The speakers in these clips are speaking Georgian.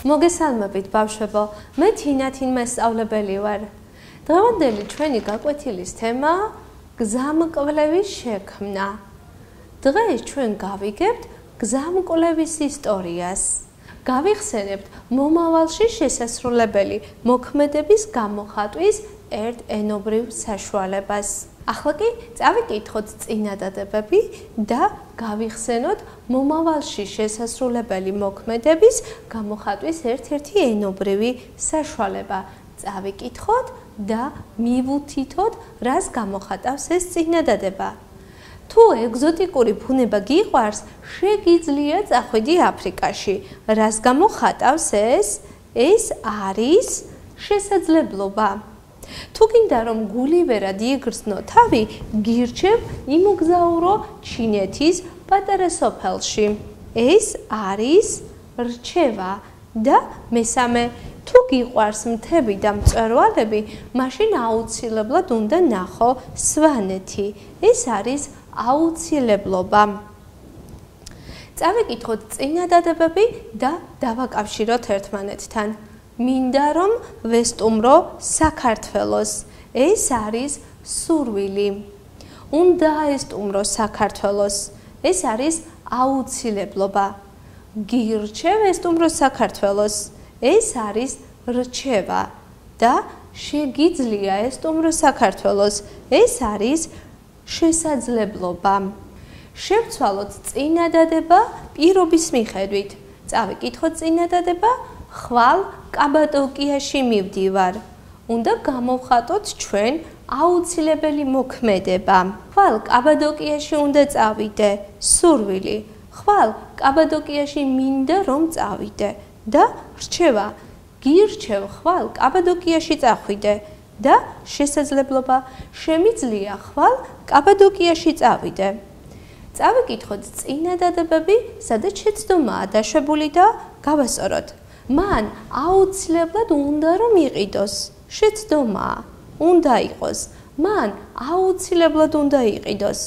მოგესალმებით ბავშვებო, მე თინათინ მასწავლებელი ვარ. დღევანდელი ჩვენი გაკვეთილის თემა გზამკვლევის შექმნა. დღეს ჩვენ გავიგებთ გზამკვლევის ისტორიას. გავიხსენებთ მომავალში შესასრულებელი მოქმედების გამოხატვის ერთ ენობრივ საშუალებას. ახლა კი წავიკითხოთ წინადადებები და გავიხსენოთ მომავალში შესასრულებელი მოქმედების გამოხატვის ერთ-ერთი ენობრივი საშუალება. წავიკითხოთ და მივუთითოთ, რას გამოხატავს ეს წინადადება. თუ ეგზოტიკური ბუნება გიყვარს, შეგიძლია წახვიდი აფრიკაში. რას გამოხატავს ეს? ეს არის შესაძლებლობა. თუ გინდა რომ გულივერად იგრძნო თავი, გირჩევ იმოგზაურო ჩინეთის პატარა სოფელში. ეს არის რჩევა და მესამე, თუ გიყვარს მთები და მწვერვალები, მაშინ აუცილებლად უნდა ნახო სვანეთი. ეს არის აუცილებლობა. წავიკითხოთ წინადადებები და დავაკავშიროთ ერთმანეთთან. მინდა რომ ვესტუმრო საქართველოს. ეს არის სურვილი. უნდა ესტუმრო საქართველოს. ეს არის აუცილებლობა. გირჩევ ესტუმრო საქართველოს. ეს არის რჩევა და შეგიძლია ესტუმრო საქართველოს. ეს არის შესაძლებლობა. შევცვალოთ წინადადება პირობის მიხედვით. წავიკითხოთ წინადადება. ხვალ კაბადოკიაში მივდივარ. უნდა გამოვხატოთ ჩვენ აუცილებელი მოქმედება. ხვალ კაბადოკიაში უნდა წავიდე. სურვილი. ხვალ კაბადოკიაში მინდა რომ წავიდე და რჩევა. გირჩევ ხვალ კაბადოკიაში წახვიდე და შესაძლებლობა. შემიძლია ხვალ კაბადოკიაში წავიდე. წავიკითხოთ წინადადებები, სადაც შეცდომაა დაშვებული და გავასწოროთ. მან აუცილებლად უნდა რომ იყიდოს. შეცდომაა. უნდა იყოს. მან აუცილებლად უნდა იყიდოს.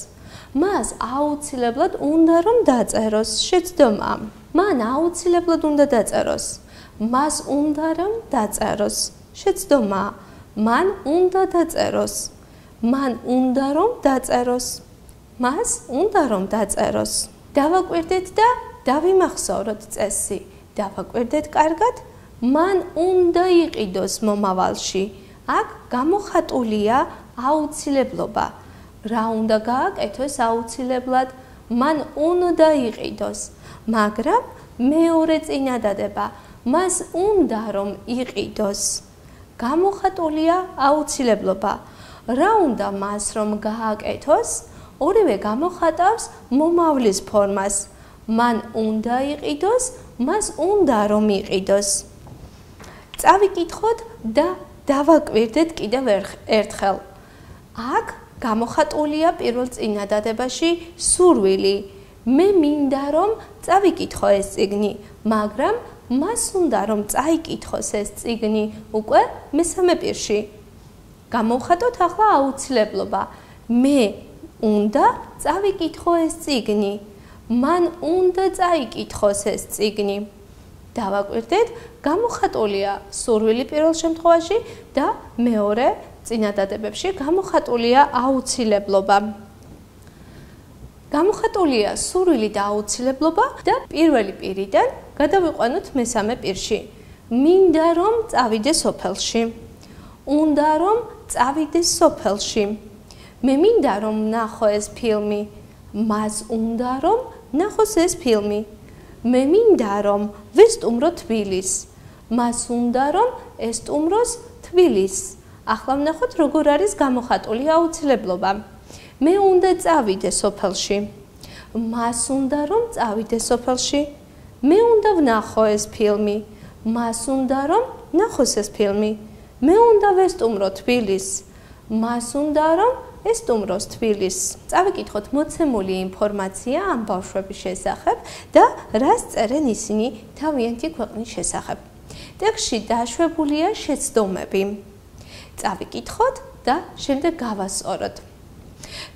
მას აუცილებლად უნდა რომ დაწეროს. შეცდომაა. მან აუცილებლად უნდა დაწეროს. მას უნდა რომ დაწეროს. შეცდომაა. მან უნდა დაწეროს. მან უნდა რომ დაწეროს. მას უნდა რომ დაწეროს. დავაკვირდეთ და დავიმახსოვროთ წესი. დავაკვირდეთ კარგად. მან უნდა იყიდოს მომავალში. აქ გამოხატულია აუცილებლობა. რა უნდა გააკეთოს აუცილებლად? მან უნდა იყიდოს. მაგრამ მეორე წინადადება. მას უნდა რომ იყიდოს. გამოხატულია აუცილებლობა. რა უნდა მას რომ გააკეთოს? ორივე გამოხატავს მომავლის ფორმას. მან უნდა იყიდოს, მას უნდა რომ იყიდოს. წავიკითხოთ და დავაკვირდეთ კიდევ ერთხელ. აქ გამოხატულია პირველ წინადადებაში სურვილი. მე მინდა რომ წავიკითხო ეს წიგნი, მაგრამ მას უნდა რომ წაიკითხოს ეს წიგნი უკვე მესამე პირში. გამოვხატოთ ახლა აუცილებლობა. მე უნდა წავიკითხო ეს წიგნი. მან უნდა წაიკითხოს ეს წიგნი. დავაკვირდეთ, გამოხატულია სურვილი პირველ შემთხვევაში და მეორე წინადადებებში გამოხატულია აუცილებლობა. გამოხატულია სურვილი და აუცილებლობა და პირველი პირიდან გადავიყვანოთ მესამე პირში. მინდა რომ წავიდე სოფელში. უნდა რომ წავიდე სოფელში. მე მინდა რომ ნახო ეს ფილმი. მას უნდა რომ ნახოს ეს ფილმი. მე მინდა რომ ვესტუმრო თბილისს. მას უნდა რომ ესტუმროს თბილისს. ახლა ვნახოთ როგორ არის გამოხატული აუცილებლობა. მე უნდა წავიდე სოფელში. მას უნდა რომ წავიდე სოფელში. მე უნდა ვნახო ეს ფილმი. მას უნდა რომ ნახოს ეს ფილმი. მე უნდა ვესტუმრო თბილისს. მას უნდა რომ ესტუმროს თბილისს. წავიკითხოთ მოცემული ინფორმაცია ამ ბავშვების შესახებ და რას წერენ ისინი თავიანთი ქვეყნის შესახებ. ტექსტში დაშვებულია შეცდომები. წავიკითხოთ და შემდეგ გავასწოროთ.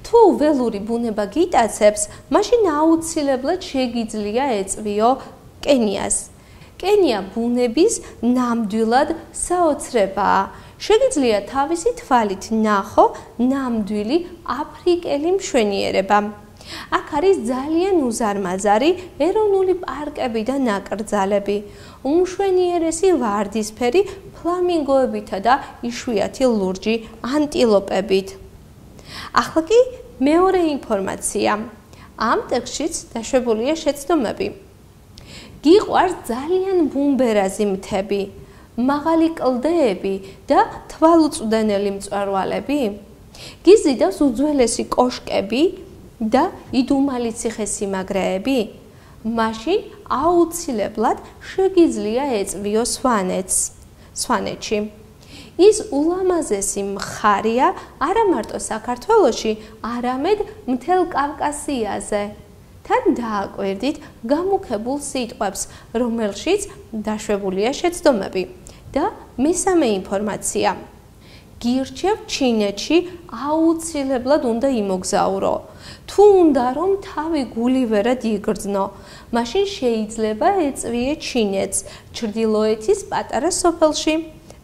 თუ ველური ბუნება გიტაცებს, მაშინ აუცილებლად შეგიძლია ეწვიო კენიას. კენია ბუნების ნამდვილად საოცრებაა. შეგიძლია თავისი თვალით ნახო ნამდვილი აფრიკელი მშვენიერება. აქ არის ძალიან უზარმაზარი ეროვნული პარკები და ნაკრძალები, უმშვენიერესი ვარდისფერი ფლამინგოებითა და იშვიათი ლურჯი ანტილოპებით. ახლა კი მეორე ინფორმაცია. ამ ტექსტშიც დაშვებულია შეცდომები. გიყვარს ძალიან ბუმბერაზი მთები, მაღალი კლდეები და თვალუწვდენელი მწვერვალები? გიზიდავს უძველესი კოშკები და იდუმალი ციხესიმაგრეები? მაშინ აუცილებლად შეგიძლია ეწვიო სვანეთში. ის ულამაზესი მხარეა არა მარტო საქართველოში, არამედ მთელ კავკასიაზე. თან დააკვირდით გამუქებულ სიტყვებს, რომელშიც დაშვებულია შეცდომები. და მესამე ინფორმაცია. გირჩევ ჩინეთში აუცილებლად უნდა იმოგზაურო. თუ უნდა რომ თავი გულივერად იგრძნო, მაშინ შეიძლება ეწვიე ჩინეთს ჩრდილოეთის პატარა სოფელში,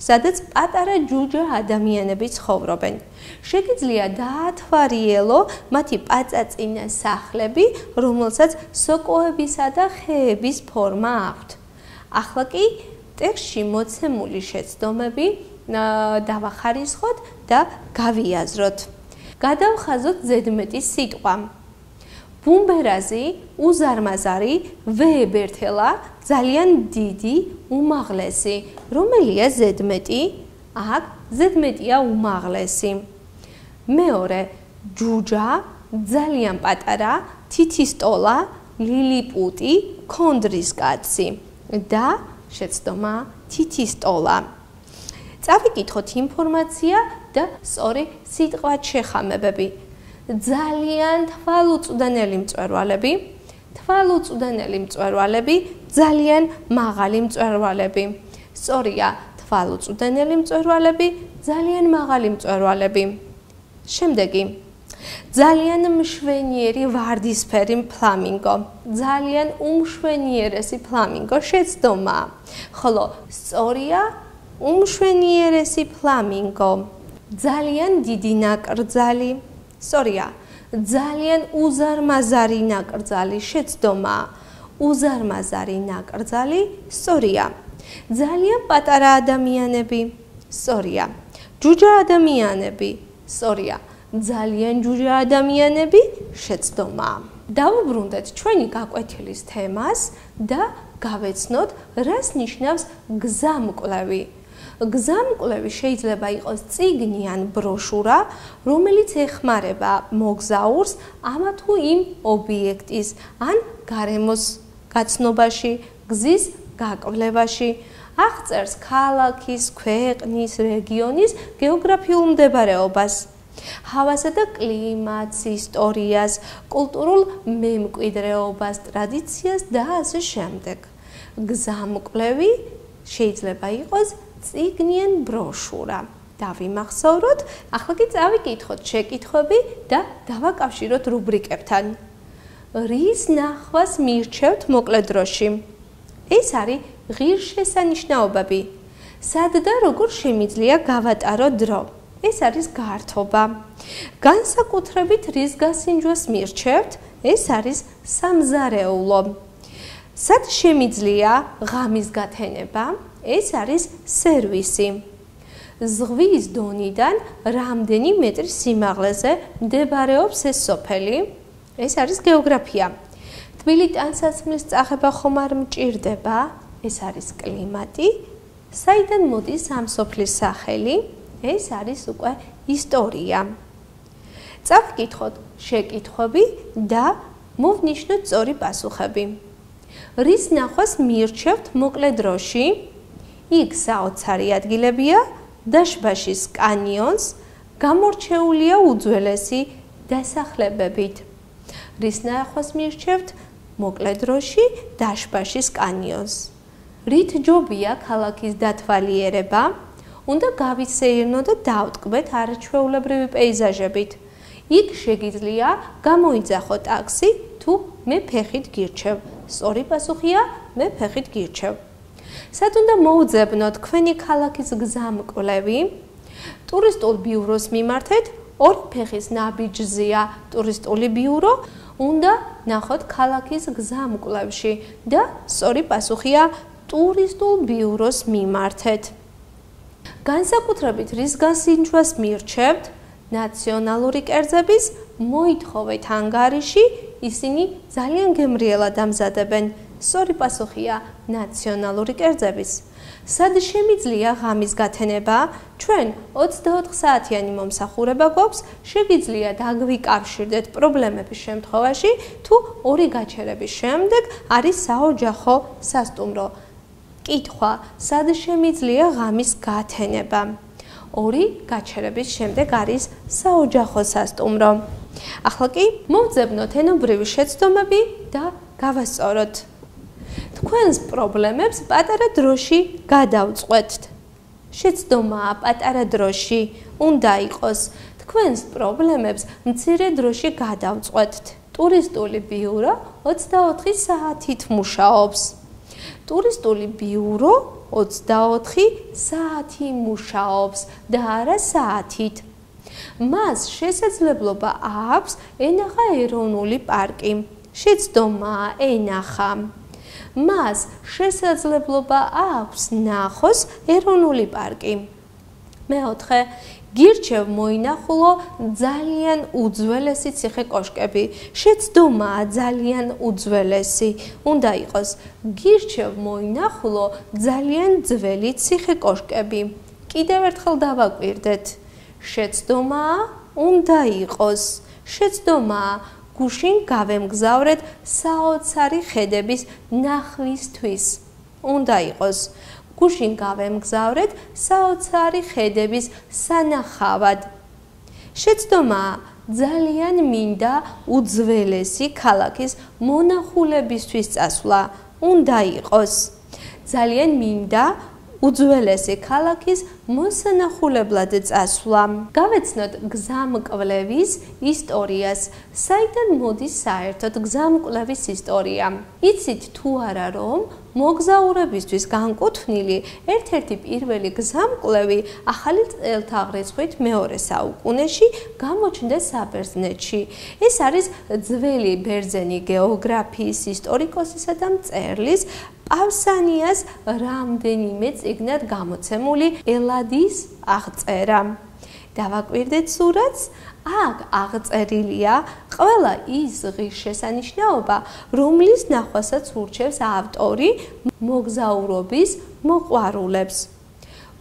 სადაც პატარა ჯუჯა ადამიანები ცხოვრობენ. შეგიძლია დაათვალიერო მათი პაწაწინა სახლები, რომელსაც სოკოებისა და ხეების ფორმა აქვთ. ახლა კი ტექსტში მოცემული შეცდომები დავახარისხოთ და გავიაზროთ. გადავხაზოთ ზედმეტი სიტყვა. ბუმბერაზი, უზარმაზარი, ვეებერთელა, ძალიან დიდი, უმაღლესი. რომელია ზედმეტი? აქ ზედმეტია უმაღლესი. მეორე, ჯუჯა, ძალიან პატარა, თითისტოლა, ლილიპუტი, ქონდრის კაცი და შეცდომა თითისტოლა. წავიკითხოთ ინფორმაცია და სწორი სიტყვად შეხამებები. ძალიან თვალუწვდენელი მწვერვალები, ძალიან მაღალი მწვერვალები. სწორია, თვალუწვდენელი მწვერვალები, ძალიან მაღალი მწვერვალები. შემდეგი. ძალიან მშვენიერი ვარდისფერი ფლამინგო, ძალიან უმშვენიერესი ფლამინგო შეცდომა. ხოლო სწორია, უმშვენიერესი ფლამინგო. ძალიან დიდი ნაკრძალი. სწორია, ძალიან უზარმაზარი ნაკრძალი შეცდომა. უზარმაზარი ნაკრძალი, სწორია. ძალიან პატარა ადამიანები. სწორია. ჯუჯა ადამიანები. სწორია. ძალიან ჯუჯა ადამიანები შეცდომა. დავუბრუნდეთ ჩვენი გაკვეთილის თემას და გავეცნოთ, რას ნიშნავს გზამკვლევი. გზამკვლევი შეიძლება იყოს წიგნი ან ბროშურა, რომელიც ეხმარება მოგზაურს ამა თუ იმ ობიექტის ან გარემოს გაცნობაში, გზის გაკვლევაში. აღწერს ქალაქის, ქვეყნის, რეგიონის გეოგრაფიულ მდებარეობას, ჰავასა და კლიმატს, ისტორიას, კულტურულ მემკვიდრეობას, ტრადიციას და ასე შემდეგ. გზამკვლევი შეიძლება იყოს წიგნი ან ბროშურა. დავიმახსოვროთ, ახლა კი წავიკითხოთ შეკითხვები და დავაკავშიროთ რუბრიკებთან. რის ნახვას მირჩევთ მოკლე დროში? ეს არის ღირსშესანიშნაობები. სად და როგორ შემიძლია გავატარო დრო? ეს არის გართობა. განსაკუთრებით რის გასინჯვას მირჩევთ? ეს არის სამზარეულო. სად შემიძლია ღამის გათენება? ეს არის სერვისი. ზღვის დონიდან რამდენი მეტრის სიმაღლეზე მდებარეობს ეს სოფელი? ეს არის გეოგრაფია. თბილი ტანსაცმლის წახება ხომ არ მჭირდება? ეს არის კლიმატი. საიდან მოდის ამ სოფლის სახელი? ეს არის უკვე ისტორია. წავიკითხოთ შეკითხვები და მოვნიშნოთ სწორი პასუხები. რის ნახვას მირჩევთ მოკლე დროში? იქ საოცარი ადგილებია, დაშბაშის კანიონს, გამორჩეულია უძველესი დასახლებებით. რის ნახვას მირჩევთ მოკლე დროში დაშბაშის კანიონს? რით ჯობია ქალაქის დათვალიერება? უნდა გავისეირნო და დავტკბეთ არაჩვეულებრივი პეიზაჟებით. იქ შეგიძლია გამოიძახო ტაქსი თუ მე ფეხით გირჩევ. სწორი პასუხია მე ფეხით გირჩევ. სად უნდა მოუძებნოთ თქვენი ქალაქის გზამკვლევი? ტურისტულ ბიუროს მიმართეთ, ორი ფეხის ნაბიჯზეა ტურისტული ბიურო, უნდა ნახოთ ქალაქის გზამკვლევში და სწორი პასუხია ტურისტულ ბიუროს მიმართეთ. განსაკუთრებით რის გასინჯვას მირჩევთ? ნაციონალური კერძების მოითხოვეთ ანგარიში, ისინი ძალიან გემრიელად ამზადებენ. სწორი პასუხია ნაციონალური კერძების. სად შემიძლია ღამის გათენება? ჩვენ 24 საათიანი მომსახურება გვაქვს, შეგიძლია დაგვიკავშირდეთ პრობლემების შემთხვევაში, თუ ორი გაჩერების შემდეგ არის საოჯახო სასტუმრო. კითხვა: სად შემიძლია ღამის გათენება? ორი გაჩერების შემდეგ არის საოჯახო სასტუმრო. ახლა კი მოვძებნოთ ენობრივი შეცდომები და გავასწოროთ. თქვენს პრობლემებს პატარა დროში გადავწყვეტთ. შეცდომაა პატარა დროში უნდა იყოს. თქვენს პრობლემებს მცირე დროში გადავწყვეტთ. ტურისტული ბიურო 24 საათით მუშაობს. ტურისტული ბიურო 24 საათი მუშაობს და არა საათით. მას შესაძლებლობა აქვს ენახა ეროვნული პარკი. შეცდომაა ენახა. მას შესაძლებლობა აქვს ნახოს ეროვნული პარკი. მეოთხე, გირჩევ მოინახულო ძალიან უძველესი ციხე-კოშკები. შეცდომაა ძალიან უძველესი. უნდა იყოს გირჩევ მოინახულო ძალიან ძველი ციხე-კოშკები. კიდევ ერთხელ დავაკვირდეთ. შეცდომაა უნდა იყოს. შეცდომაა გუშინ გავემგზავრეთ საოცარი ხედების ნახვისთვის. უნდა იყოს. გუშინ გავემგზავრეთ საოცარი ხედების სანახავად. შეცდომაა ძალიან მინდა უძველესი ქალაქის მონახულებისთვის წასვლა. უნდა იყოს. ძალიან მინდა უძველესი ქალაქის მოსანახულებლად წასვლა. გავეცნოთ გზამკვლევის ისტორიას. საიდან მოდის საერთოდ გზამკვლევის ისტორია? იცით თუ არა, რომ მოგზაურებისთვის განკუთვნილი ერთ-ერთი პირველი გზამკვლევი ახალი წელთაღრიცხვით მეორე საუკუნეში გამოჩნდა საბერძნეთში. ეს არის ძველი ბერძენი გეოგრაფიის ისტორიკოსისა და მწერლის პავსანიას რამდენიმე წიგნად გამოცემული ელადის აღწერა. დავაკვირდეთ სურათს. აქ აღწერილია ყველა ის ღირსშესანიშნაობა, რომლის ნახვასაც ურჩევს ავტორი მოგზაურობის მოყვარულებს.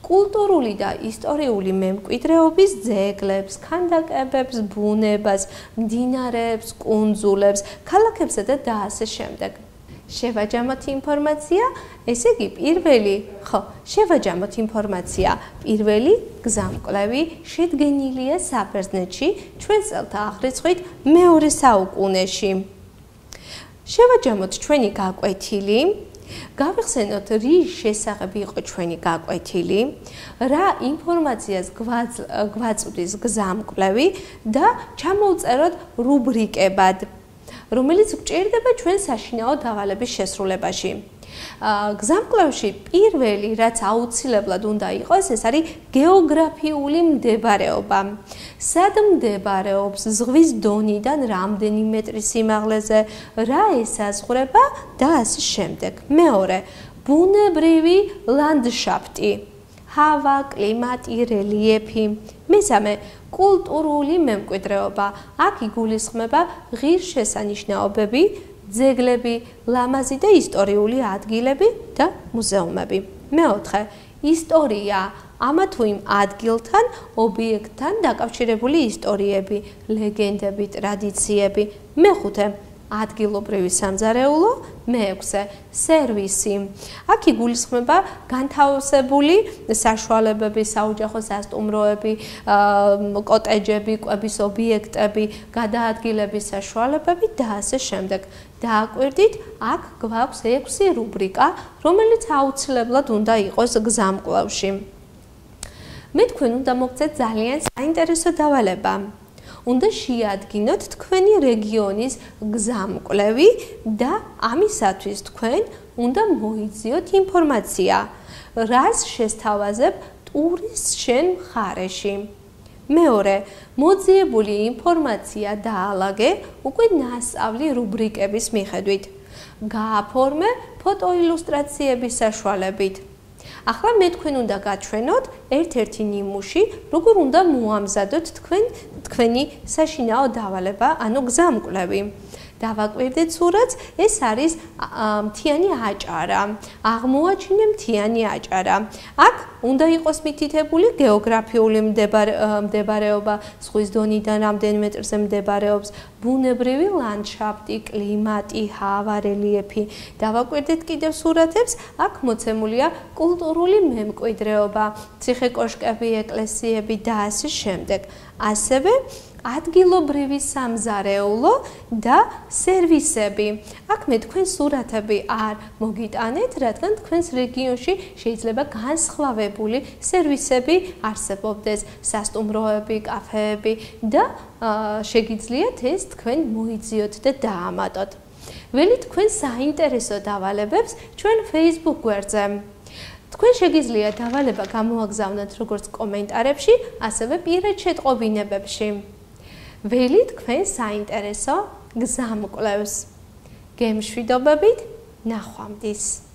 კულტურული და ისტორიული მემკვიდრეობის ძეგლებს, ქანდაკებებს, ბუნებას, მდინარეებს, კუნძულებს, ქალაქებსა და ასე შემდეგ. შევაჯამოთ ინფორმაცია, ესე იგი შევაჯამოთ ინფორმაცია. პირველი გზამკვლევი შედგენილია საბერძნეთში, ჩვენ წელთაღრიცხვით მეორე საუკუნეში. შევაჯამოთ ჩვენი გაკვეთილი. გავიხსენოთ რის შესახებ იყო ჩვენი გაკვეთილი, რა ინფორმაციას გვაწვდის გზამკვლევი და ჩამოვწეროთ რუბრიკებად, რომელიც გვჭირდება ჩვენ საშინაო დავალების შესრულებაში. გზამკვლევში პირველი, რაც აუცილებლად უნდა იყოს, ეს არის გეოგრაფიული მდებარეობა. სად მდებარეობს ზღვის დონიდან რამდენი მეტრის სიმაღლეზე, რა ესაზღვრება და ასე შემდეგ. მეორე, ბუნებრივი ლანდშაფტი, ჰავა, კლიმატი, რელიეფი. მესამე, კულტურული მემკვიდრეობა. აქ იგულისხმება ღირსშესანიშნაობები, ძეგლები, ლამაზი და ისტორიული ადგილები და მუზეუმები. მეოთხე, ისტორია. ამა თუ იმ ადგილთან, ობიექტთან დაკავშირებული ისტორიები, ლეგენდები, ტრადიციები. მეხუთე, ადგილობრივი სამზარეულო. მეექვსე, სერვისი. აქ იგულისხმება განთავსებული საშუალებები, საოჯახო სასტუმროები, კოტეჯები, კვების ობიექტები, გადაადგილების საშუალებები და ასე შემდეგ. დააკვირდით, აქ გვაქვს 6 რუბრიკა, რომელიც აუცილებლად უნდა იყოს გზამკვლევში. მე თქვენ უნდა მოგწეთ ძალიან საინტერესო დავალება. უნდა შეადგინოთ თქვენი რეგიონის გზამკვლევი და ამისათვის თქვენ უნდა მოიძიოთ ინფორმაცია, რას შესთავაზებ ტურის შენ მხარეში. მეორე, მოძიებული ინფორმაცია დაალაგე უკვე ნასწავლი რუბრიკების მიხედვით. გააფორმე ფოტოილუსტრაციების საშუალებით. ახლა მე თქვენ უნდა გაჩვენოთ ერთ-ერთი ნიმუში, როგორ უნდა მოამზადოთ თქვენი საშინაო დავალება, ანუ გზამკვლევი. დავაკვირდეთ სურათს, ეს არის მთიანი აჭარა. აღმოაჩინე მთიანი აჭარა. აქ უნდა იყოს მითითებული გეოგრაფიული მდებარეობა, ზღვის დონიდან რამდენ მეტრზე მდებარეობს, ბუნებრივი ლანდშაფტი, კლიმატი, ჰავა, რელიეფი. დავაკვირდეთ კიდევ სურათებს, აქ მოცემულია კულტურული მემკვიდრეობა, ციხე-კოშკები, ეკლესიები და ასე შემდეგ. ასევე ადგილობრივი სამზარეულო და სერვისები. აქ მე თქვენ სურათები არ მოგიტანეთ, რადგან თქვენს რეგიონში შეიძლება განსხვავებული სერვისები არსებობდეს, სასტუმროები, კაფეები და შეგიძლიათ ეს თქვენ მოიძიოთ და დაამატოთ. ველი თქვენ საინტერესო დავალებებს ჩვენ Facebook გვერდზე. თქვენ შეგიძლიათ დავალება გამოაგზავნოთ როგორც კომენტარებში, ასევე პირად შეტყობინებებში. ველი თქვენ საინტერესო გზამკვლევს. გემშვიდობებით, ნახვამდის.